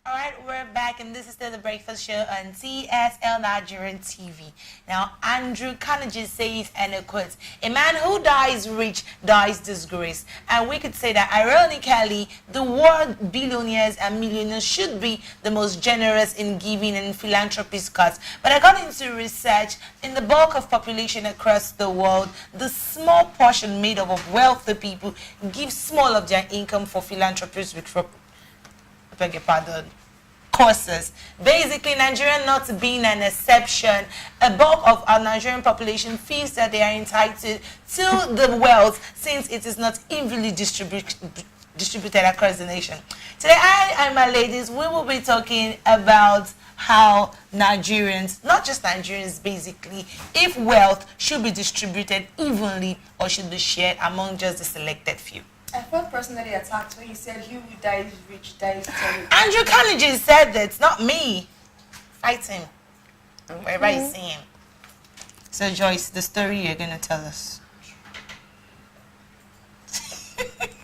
All right, we're back, and this is still the Breakfast Show on TSL Nigerian TV. Now, Andrew Carnegie says, and I quote, "A man who dies rich dies disgraced." And we could say that, ironically, the world billionaires and millionaires should be the most generous in giving and philanthropy cuts. But according to research, in the bulk of population across the world, the small portion made up of wealthy people give small of their income for philanthropies, beg your pardon, causes. Basically, Nigeria not being an exception, a bulk of our Nigerian population feels that they are entitled to the wealth since it is not evenly distributed across the nation. Today, I and my ladies, we will be talking about how Nigerians, not just Nigerians basically, if wealth should be distributed evenly or should be shared among just the selected few. I felt personally attacked when you said he who dies rich dies terrible. Andrew Carnegie said that, not me. Fight him. Wherever you see him. So Joyce, the story you're going to tell us.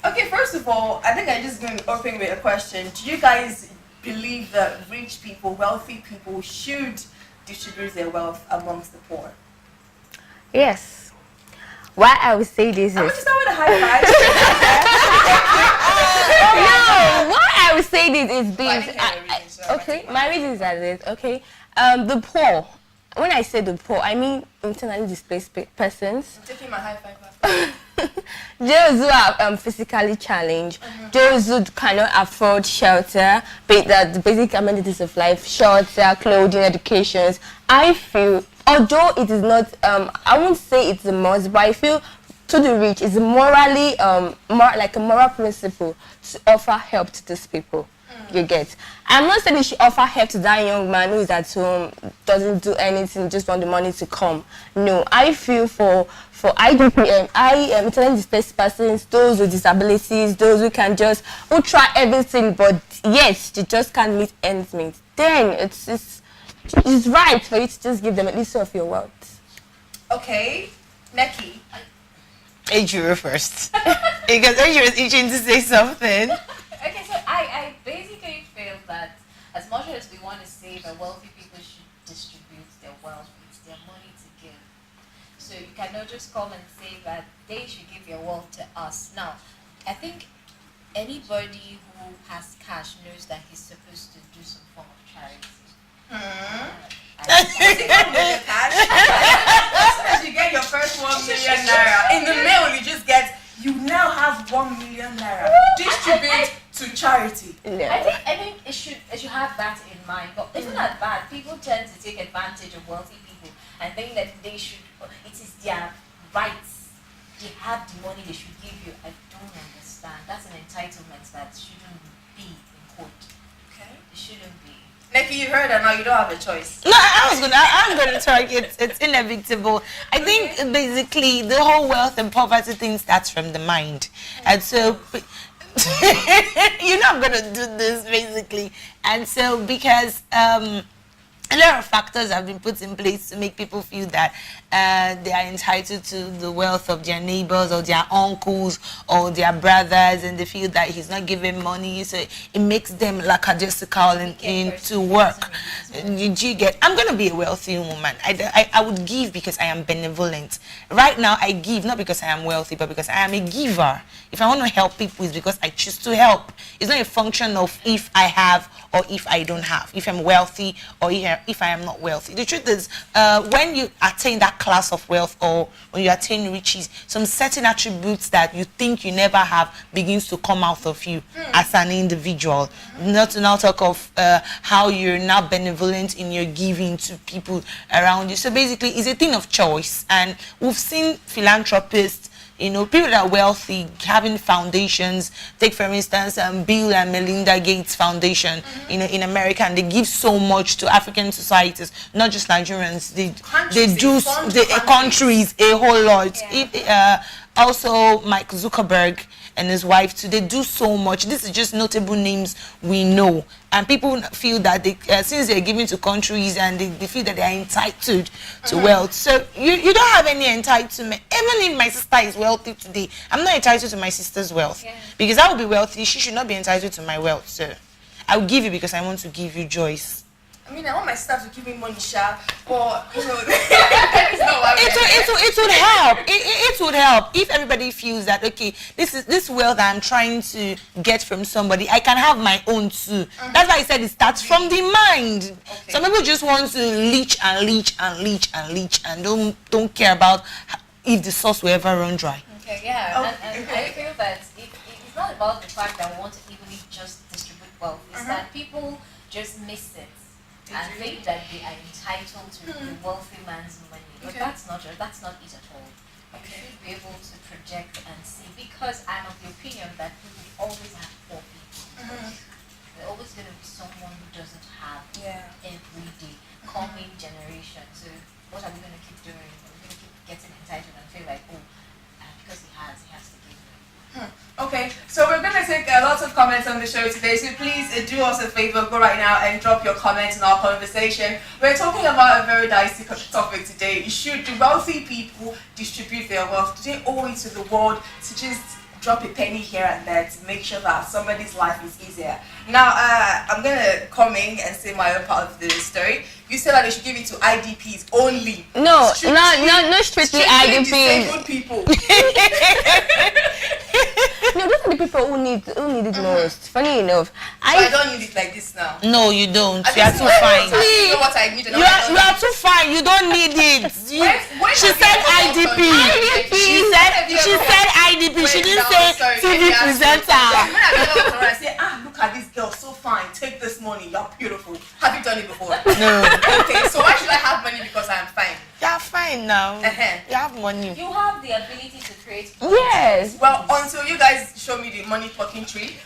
Okay, first of all, I think I'm just going to open with a question. Do you guys believe that rich people, wealthy people should distribute their wealth amongst the poor? Yes. Why I would say this is... I'm going to start with a high five. No, why I would say this is this. Okay, my reasons are this. Okay, the poor. When I say the poor, I mean internally displaced persons. I'm taking my high five. Those who are physically challenged, those who cannot afford shelter, the basic amenities of life, shelter, clothing, education. I feel, although it is not, I won't say it's a must, but I feel to the rich is morally, more like a moral principle to offer help to these people. You get. I'm not saying you should offer help to that young man who is at home, doesn't do anything, just want the money to come. No, I feel for IDPM, internally displaced persons, those with disabilities, those who try everything, but yes, they just can't meet ends meet. Then it's right for you to just give them at least of your wealth. Okay, Neki. Ejiro first. Because Ejiro is itching to say something. Okay, so I basically feel that as much as we want to save, wealthy people should distribute their wealth. It's their money to give. So you cannot just come and say that they should give their wealth to us. Now, I think anybody who has cash knows that he's supposed to do some form of charity. As soon as you get your first 1 million naira, in the mail you now have 1 million naira. Distribute to charity. I think it should have that in mind. But it's not bad. People tend to take advantage of wealthy people and think that it is their rights. They have the money, they should give you. I don't understand. That's an entitlement that shouldn't be in court. Okay. It shouldn't be. Neki, you heard her now, you don't have a choice. No, I'm gonna talk. It's inevitable. I think basically the whole wealth and poverty thing starts from the mind, and so I'm gonna do this basically, and so because a lot of factors have been put in place to make people feel that they are entitled to the wealth of their neighbors or their uncles or their brothers, and they feel that he's not giving money, so it makes them lackadaisical into work. You get? I'm going to be a wealthy woman. I would give because I am benevolent. Right now, I give not because I am wealthy, but because I am a giver. If I want to help people, it's because I choose to help. It's not a function of if I have or if I don't have, if I'm wealthy or if I am not wealthy. The truth is, when you attain that class of wealth or when you attain riches, some certain attributes that you think you never have begins to come out of you as an individual. Not to now talk of how you're now benevolent in your giving to people around you. So basically, it's a thing of choice. And we've seen philanthropists, people that are wealthy having foundations. Take for instance Bill and Melinda Gates Foundation in America, and they give so much to African societies, not just Nigerians. They do countries a whole lot. Also Mike Zuckerberg and his wife too, they do so much. This is just notable names we know, and people feel that they since they're giving to countries and they feel that they are entitled to wealth. So you don't have any entitlement. Even if my sister is wealthy today, I'm not entitled to my sister's wealth, because I will be wealthy, she should not be entitled to my wealth. So I'll give you because I want to give you Joyce. I mean, I want my staff to give me money, Sha, but you know, that is not what It would help. It would help if everybody feels that okay, this wealth I'm trying to get from somebody, I can have my own too. That's why I said it starts from the mind. Okay. Some people just want to leech and don't care about if the source will ever run dry. Okay, yeah, Oh, and okay. I feel that it's not about the fact that we want to evenly just distribute wealth. It's that people just miss it and think that they are entitled to the wealthy man's money. But Okay. that's not it at all. You should be able to project and see, because I'm of the opinion that people always have poor people. There's always going to be someone who doesn't have Yeah. every day, coming generation. So what are we going to keep doing? Are we going to keep getting entitled and feel like, oh, because he has to give me? Okay, so we're going to take lots of comments on the show today, so please do us a favor, go right now and drop your comments in our conversation. We're talking about a very dicey topic today. Should the wealthy people distribute their wealth? Do they owe it to the world to just drop a penny here and there to make sure that somebody's life is easier? Now, I'm going to come in and say my own part of the story. You said that they should give it to IDPs only. No, Strictly- not strictly IDPs. disabled people. No, those are the people who need it most. Funny enough, So I I don't need it like this now. No, you don't. I You are just too know- fine. You know what I need. And You what I don't are need. too fine. You don't need it. When She have said you ever IDP. worked on- She said IDP. She Wait, didn't no, say sorry, TV let me ask you. presenter. When have you ever walked around and say, look at this girl, so fine, take this money, you're beautiful. Have you done it before? No. Okay, so why should I have money because I'm fine? You're fine now. Uh-huh. You have money. You have the ability to create. yes. Well, until you guys show me the money fucking tree,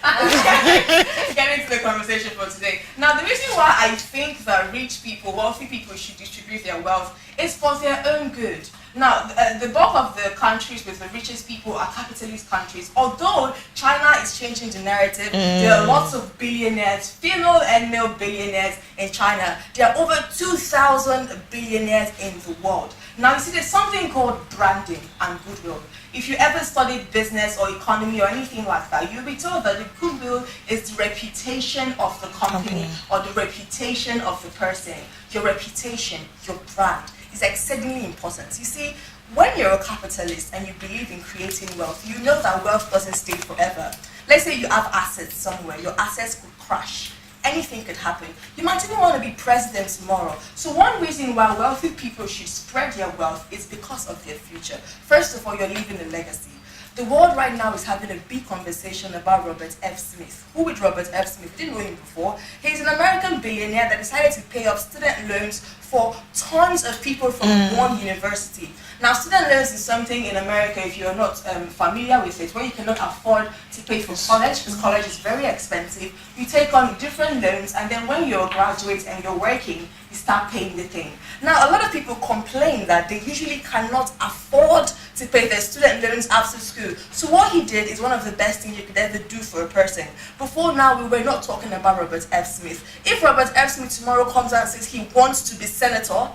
get into the conversation for today. Now, the reason why I think that rich people, wealthy people should distribute their wealth is for their own good. Now, the bulk of the countries with the richest people are capitalist countries. Although China is changing the narrative, there are lots of billionaires, female and male billionaires in China. There are over 2,000 billionaires in the world. Now, you see, there's something called branding and goodwill. If you ever studied business or economy or anything like that, you'll be told that the goodwill is the reputation of the company or the reputation of the person. Your reputation, your brand is exceedingly important. You see, when you're a capitalist and you believe in creating wealth, you know that wealth doesn't stay forever. Let's say you have assets somewhere, your assets could crash. Anything could happen. You might even want to be president tomorrow. So one reason why wealthy people should spread their wealth is because of their future. First of all, you're leaving a legacy. The world right now is having a big conversation about Robert F. Smith. Who is Robert F. Smith? Didn't know him before. He's an American billionaire that decided to pay off student loans for tons of people from one university. Now, student loans is something in America, if you're not familiar with it, where you cannot afford to pay for college, because college is very expensive. You take on different loans, and then when you're a graduate and you're working, you start paying the thing. Now, a lot of people complain that they usually cannot afford to pay their student loans after school. So what he did is one of the best things you could ever do for a person. Before now, we were not talking about Robert F. Smith. If Robert F. Smith tomorrow comes out and says he wants to be senator,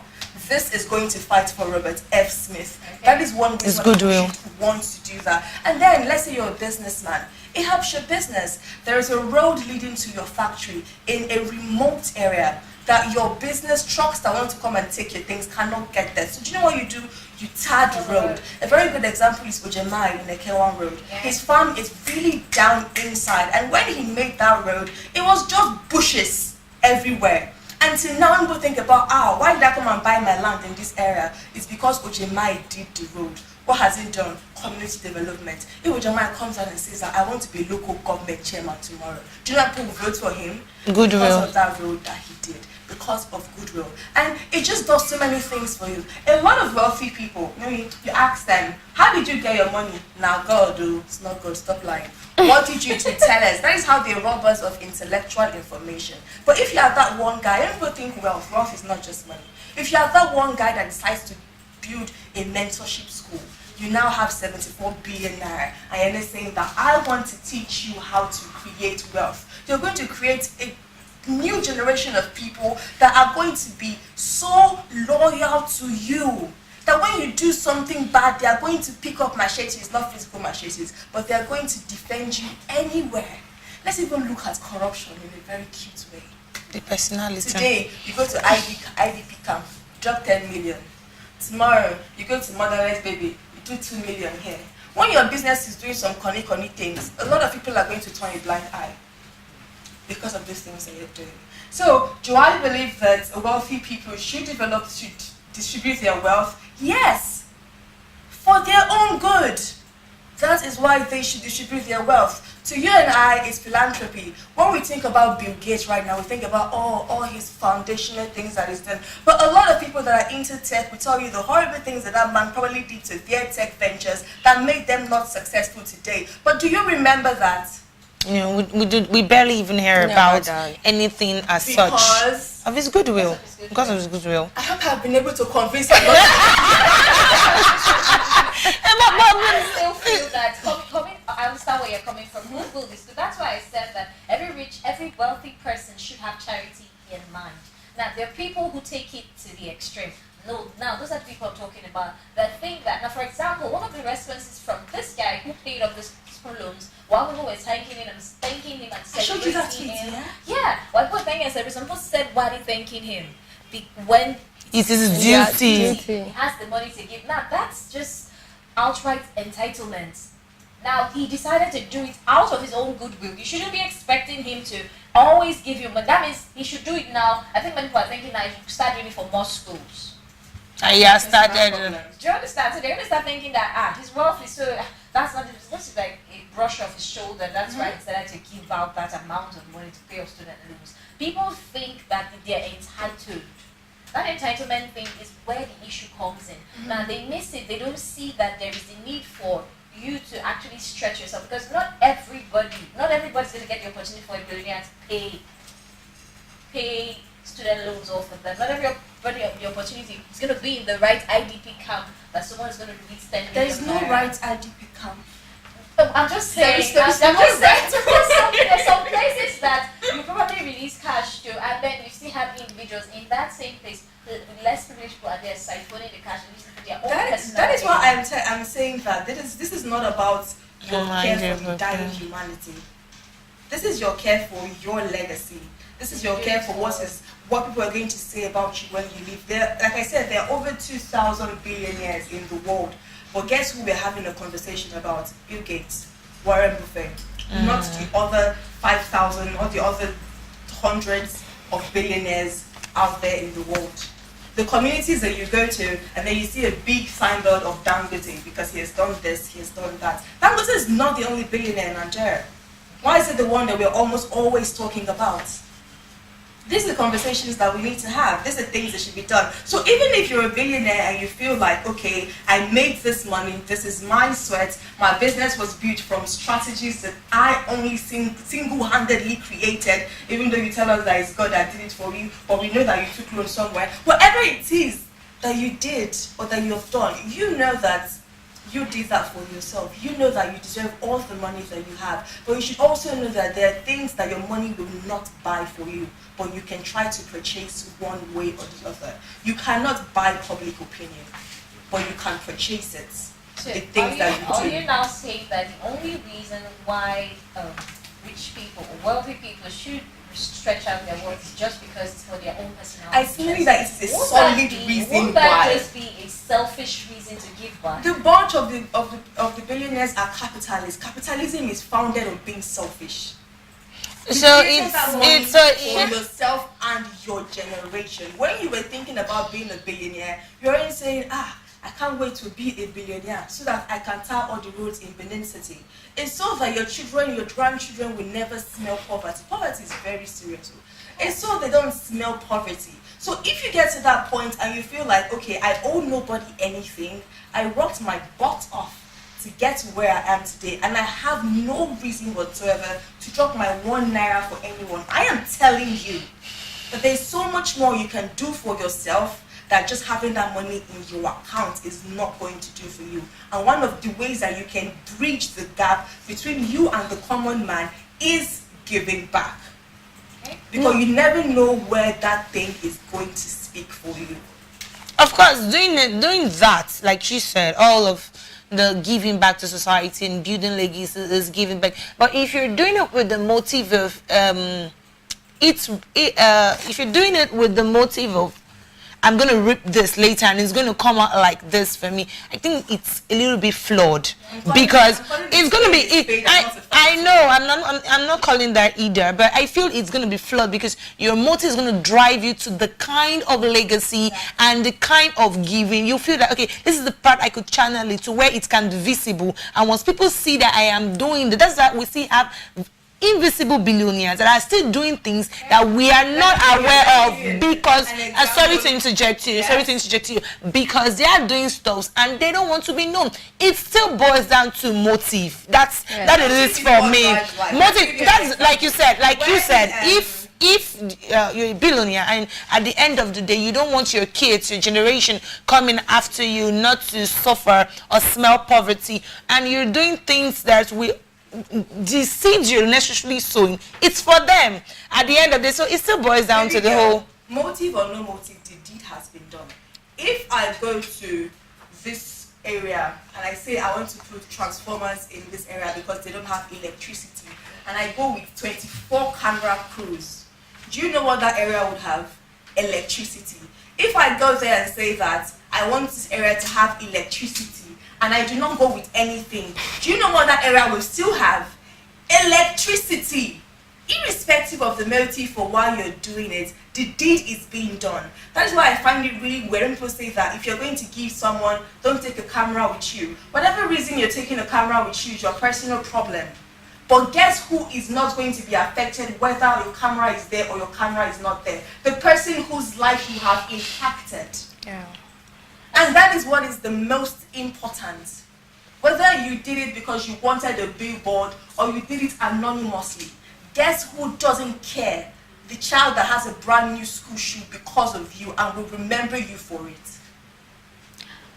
this is going to fight for Robert F. Smith. Okay. That is one reason It's why goodwill. people want to do that. And then, let's say you're a businessman. It helps your business. There is a road leading to your factory in a remote area that your business trucks that want to come and take your things cannot get there. So do you know what you do? You tar the road. A very good example is Ojemai in the K1 road. Yeah. His farm is really down inside. And when he made that road, it was just bushes everywhere. Until now, people think about, why did I come and buy my land in this area? It's because Ojemai did the road. What has he done? Community development. If Ojemai comes out and says that I want to be local government chairman tomorrow, do you know people will vote for him? Goodwill. Because of that road that he did. Because of goodwill. And it just does so many things for you. A lot of wealthy people, maybe you ask them, how did you get your money? Now, God, it's not good, stop lying. What did you do? Tell us. That is how they rob us of intellectual information. But if you are that one guy, everybody think wealth is not just money. If you are that one guy that decides to build a mentorship school, you now have 74 billion naira, and you're saying that I want to teach you how to create wealth. You're going to create a new generation of people that are going to be so loyal to you that when you do something bad, they are going to pick up machetes, not physical machetes, but they are going to defend you anywhere. Let's even look at corruption in a very cute way. The personality. Today, you go to IDP camp, drop 10 million. Tomorrow, you go to motherless baby, you do 2 million here. When your business is doing some conny things, a lot of people are going to turn a blind eye because of these things that you're doing. So, do I believe that wealthy people should distribute their wealth? Yes, for their own good. That is why they should distribute their wealth. To you and I, it's philanthropy. When we think about Bill Gates right now, we think about all his foundational things that he's done. But a lot of people that are into tech will tell you the horrible things that that man probably did to their tech ventures that made them not successful today. But do you remember that? You know, we barely even hear about anything as such. Because of his goodwill. Because of his goodwill. I hope I've been able to convince a lot I still feel that I understand where you're coming from. Goodwill is good. That's why I said that every wealthy person should have charity in mind. Now, there are people who take it to the extreme. No, now those are the people I'm talking about that think that. Now, for example, one of the responses from this guy who paid off the school loans, while people were thanking him and celebrating him. Yeah, while people were thanking him, some people said, why are they thanking him? When it is duty. He has the money to give. Now, that's just outright entitlement. Now, he decided to do it out of his own goodwill. You shouldn't be expecting him to always give you money. That means he should do it now. I think many people are thinking that he should start doing it for more schools. Yeah, started. Do you understand? So they're going to start thinking that, his wealth is so, that's not, this is like a brush off his shoulder. That's why he decided to give out that amount of money to pay off student loans. People think that they're entitled. That entitlement thing is where the issue comes in. Now, they miss it. They don't see that there is a need for you to actually stretch yourself, because not everybody's going to get the opportunity for a billionaire to pay student loans off of them. Not everybody the opportunity is going to be in the right IDP camp that someone is going to release 10 million. There is no right IDP camp. I'm just saying, there's some places that you probably release cash to, and then you still have individuals in that same place, the less privileged people are there siphoning the cash and using for their own personal That is gain. why I'm saying that this is not about your care for the dying humanity. This is your care for your legacy. This is your care for what people are going to say about you when you leave. Like I said, there are over 2,000 billionaires in the world. But guess who we're having a conversation about? Bill Gates, Warren Buffett, not the other 5,000 or the other hundreds of billionaires out there in the world. The communities that you go to, and then you see a big signboard of Dangote because he has done this, he has done that. Dangote is not the only billionaire in Nigeria. Why is it the one that we're almost always talking about? These are the conversations that we need to have. These are things that should be done. So even if you're a billionaire and you feel like, okay, I made this money, this is my sweat, my business was built from strategies that I only single-handedly created, even though you tell us that it's God that did it for you, but we know that you took loan somewhere. Whatever it is that you did or that you have done, you know that you did that for yourself. You know that you deserve all the money that you have. But you should also know that there are things that your money will not buy for you, but you can try to purchase one way or the other. You cannot buy public opinion, but you can purchase it. So the things that you do. Are you now saying that the only reason why rich people or wealthy people should stretch out their wealth is just because it's for their own personal I think that it's a solid reason won't that why. just be a selfish reason to give back? The bunch of the billionaires are capitalists. Capitalism is founded on being selfish. So It's for yourself and your generation. When you were thinking about being a billionaire, you're already saying, I can't wait to be a billionaire so that I can tar all the roads in Benin City. It's so that your children, your grandchildren will never smell poverty. Poverty is very serious. It's so they don't smell poverty. So if you get to that point and you feel like, okay, I owe nobody anything, I worked my butt off to get to where I am today, and I have no reason whatsoever to drop my 1 naira for anyone. I am telling you that there's so much more you can do for yourself that just having that money in your account is not going to do for you. And one of the ways that you can bridge the gap between you and the common man is giving back. Because you never know where that thing is going to speak for you. Of course, doing that, like she said, all of the giving back to society and building legacy is giving back. But if you're doing it with the motive of if you're doing it with the motive of I'm going to rip this later and it's going to come out like this for me, I think it's a little bit flawed because it's going to be I know I'm not calling that either, but I feel it's going to be flawed because your motive is going to drive you to the kind of legacy and the kind of giving. You feel that, okay, this is the part I could channel it to where it can be visible, and once people see that I am doing that, that's that we see have invisible billionaires that are still doing things that we are not aware of because sorry to interject you because they are doing stuff and they don't want to be known. It still boils down to motive. That it is for me. Motive, that's like you said if you're a billionaire and at the end of the day you don't want your kids, your generation coming after you not to suffer or smell poverty, and you're doing things that we the seeds you're necessarily sowing, it's for them at the end of the day. So it still boils down to the whole motive or no motive, the deed has been done. If I go to this area and I say I want to put transformers in this area because they don't have electricity, and I go with 24 camera crews, do you know what that area would have? Electricity. If I go there and say that I want this area to have electricity and I do not go with anything, do you know what that area will still have? Electricity. Irrespective of the motive for why you're doing it, the deed is being done. That is why I find it really weird when people say that if you're going to give someone, don't take a camera with you. Whatever reason you're taking a camera with you is your personal problem. But guess who is not going to be affected whether your camera is there or your camera is not there? The person whose life you have impacted. Yeah. And that is what is the most important. Whether you did it because you wanted a billboard or you did it anonymously, guess who doesn't care? The child that has a brand new school shoe because of you and will remember you for it.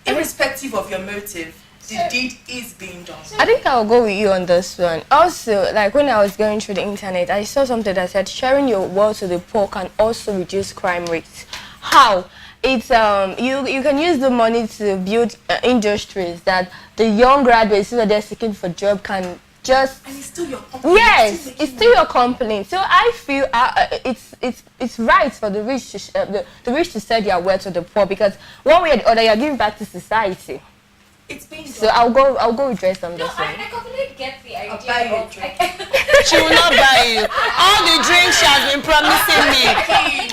Irrespective of your motive, the deed is being done. I think I'll go with you on this one. Also, like when I was going through the internet, I saw something that said sharing your wealth to the poor can also reduce crime rates. How? It's you can use the money to build industries that the young graduates who are there seeking for job can just. And it's still your company. Yes, it's still your company. So I feel it's right for the rich to the rich to sell their wealth to the poor, because one way or the other you're giving back to society. It's being done. So I'll go with Dress on No, this one. I completely get the idea. I'll buy you a of drink. she will not buy you all the drinks she has been promising me.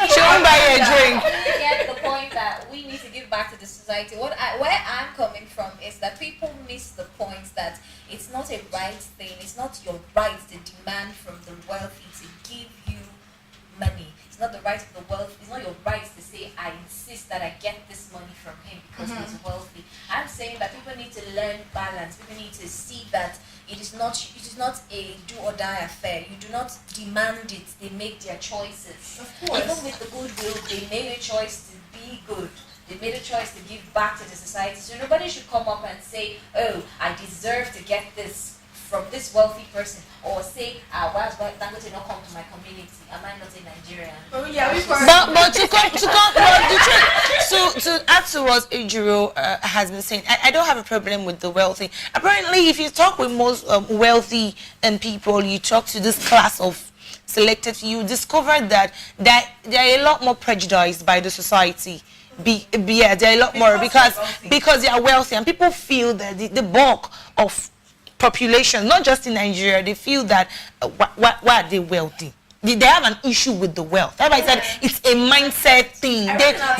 She won't buy you a drink. I get the point that we need to give back to the society. Where I'm coming from is that people miss the point that it's not a right thing. It's not your right to demand from the wealthy to give you money. It's not the right of the wealthy. It's not your right to say, I insist that I get this money from him because he's wealthy. I'm saying that people need to learn balance. People need to see that it is not a do or die affair. You do not demand it. They make their choices. Of course. Even with the goodwill, they made a choice to be good. They made a choice to give back to the society. So nobody should come up and say, oh, I deserve to get this from this wealthy person, or say, why does Dangote not come to my community? Am I not a Nigerian? Oh yeah, But to add to what Ejiro has been saying, I don't have a problem with the wealthy. Apparently, if you talk with most wealthy people, you talk to this class of selected, you discover that they are a lot more prejudiced by the society. They're a lot more because they are wealthy, and people feel that the bulk of population, not just in Nigeria, they feel that why are they wealthy? They have an issue with the wealth. That's why I said it's a mindset thing.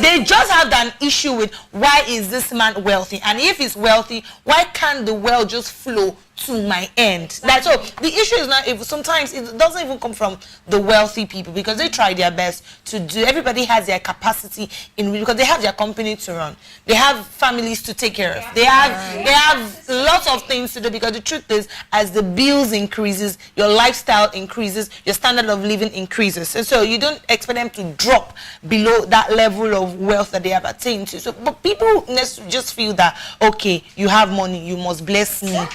They just have an issue with why is this man wealthy, and if he's wealthy, why can't the wealth just flow to my end? That's so the issue is not, if sometimes it doesn't even come from the wealthy people, because they try their best to do. Everybody has their capacity because they have their company to run, they have families to take care of, they have lots of things to do, because the truth is, as the bills increases, your lifestyle increases, your standard of living increases, and so you don't expect them to drop below that level of wealth that they have attained to. So but people just feel that, okay, you have money, you must bless me,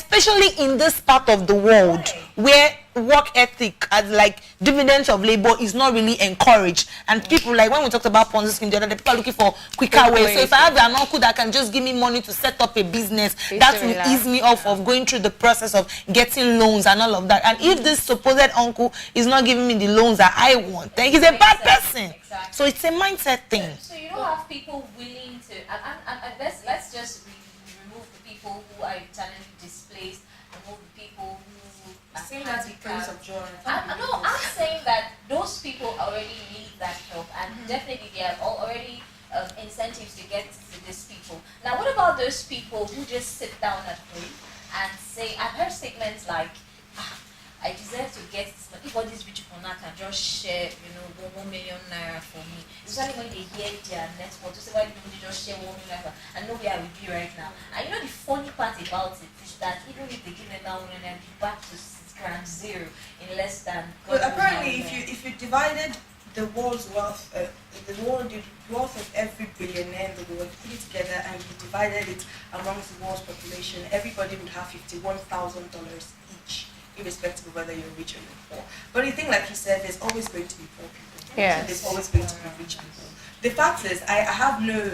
especially in this part of the world where work ethic as like dividends of labor is not really encouraged, and people, like when we talked about Ponzi scheme the other day, people are looking for quicker ways. So if I have an uncle that can just give me money to set up a business, that will ease me off of going through the process of getting loans and all of that. And if this supposed uncle is not giving me the loans that I want, then he's a bad person. Exactly. So it's a mindset thing. So you don't have people willing to, and let's just remove the people who are internally displaced, remove the people who are Saying that in terms of joy. No, I'm saying that those people already need that help, and definitely they have already incentives to get to these people. Now, what about those people who just sit down at home and say, I've heard statements like, I deserve to get this money. If all these rich people now can just share, 1 million naira for me. Especially when they hear their net worth. To say, why don't they just share 1 million naira and know where I will be right now? And the funny part about it is that even if they give them that 1 million naira, be back to ground zero in less than. But apparently, if you divided the world's wealth, the wealth of every billionaire in the world, put it together, and you divided it amongst the world's population, everybody would have $51,000 each, irrespective of whether you're rich or you're poor. But the thing, like you said, there's always going to be poor people. Yes. There's always going to be rich people. The fact is, I have no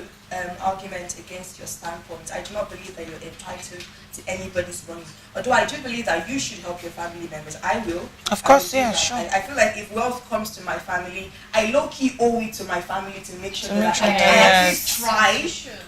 argument against your standpoint. I do not believe that you're entitled to anybody's money. Although I do believe that you should help your family members. I will. Of course, I will do yeah, that. sure. I feel like if wealth comes to my family, I low-key owe it to my family to make sure that I at least try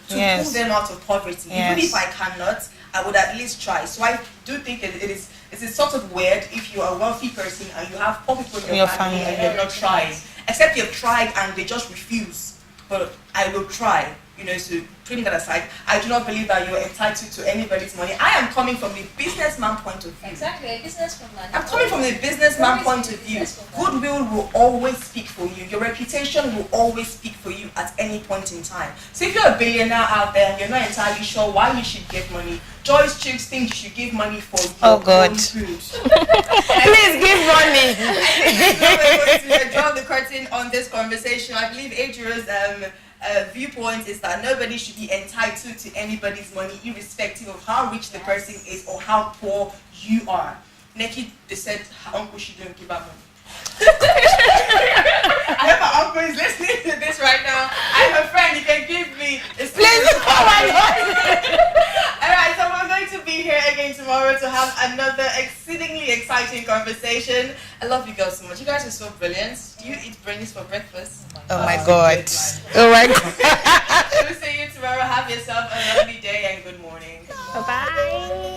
to pull them out of poverty. Even if I cannot, I would at least try. So I do think it is sort of weird if you're a wealthy person and you have poor people in your family and you've not tried. Except you've tried and they just refuse. But I will try, so putting that aside, I do not believe that you're entitled to anybody's money. I am coming from the businessman point of view. Exactly, a businessman. I'm coming from the businessman point of view. Goodwill will always speak for you. Your reputation will always speak for you at any point in time. So if you're a billionaire out there and you're not entirely sure why you should give money, Joyce Chicks thinks you should give money for your own food. Please give money. I think we're going to draw the curtain on this conversation. I believe Adria's viewpoint is that nobody should be entitled to anybody's money, irrespective of how rich the person is or how poor you are. Neki, they said her uncle shouldn't give out money. I hope my uncle is listening to this right now. I'm a friend, you can give me. Please, oh my God. Alright, so we're going to be here again tomorrow to have another exceedingly exciting conversation. I love you girls so much. You guys are so brilliant. Do you eat brains for breakfast? Oh my God. Oh my God. We'll see you tomorrow. Have yourself a lovely day and good morning. Bye-bye.